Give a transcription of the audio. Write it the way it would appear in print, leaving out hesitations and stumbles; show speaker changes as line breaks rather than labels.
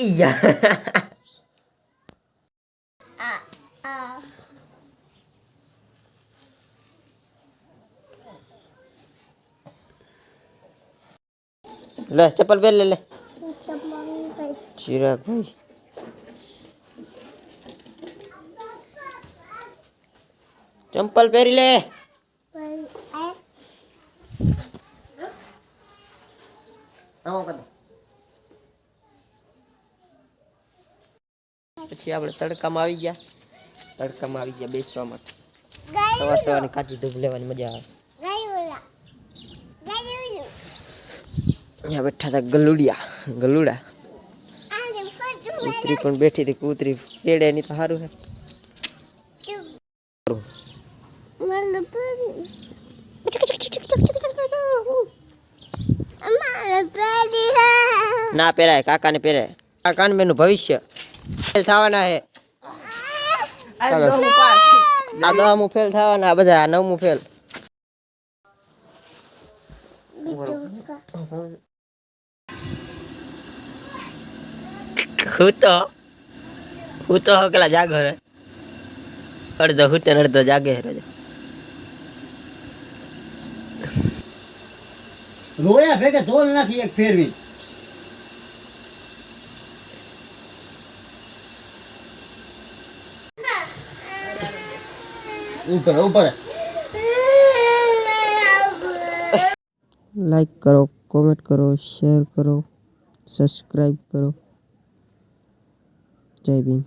યા લે ચપ્પલ પહેર લે ચિરાગ ભાઈ ચંપલ પહેરી લે પછી આપણે તડકામાં આવી ગયા બેસવા માટે સવારની કાચી ધૂપ લેવાની મજા આવે અહીંયા બેઠા હતા ગલુડા કૂતરી પણ બેઠી હતી કૂતરી કેડે ની તો સારું છે ના પહેરાય કાકાને પહેરાય કાકાને મેનું ભવિષ્ય થવાના હે આ 10મું ફેલ થવાના બધા 9મું ફેલ હું તો હકલા જાગો રે અડધો હું તે અડધો જાગે રે
રોયા ભેગે ધોલ નાખી એક ફેરવી ઉપર
લાઈક કરો કોમેન્ટ કરો શેર કરો સબસ્ક્રાઇબ કરો જય ભીમ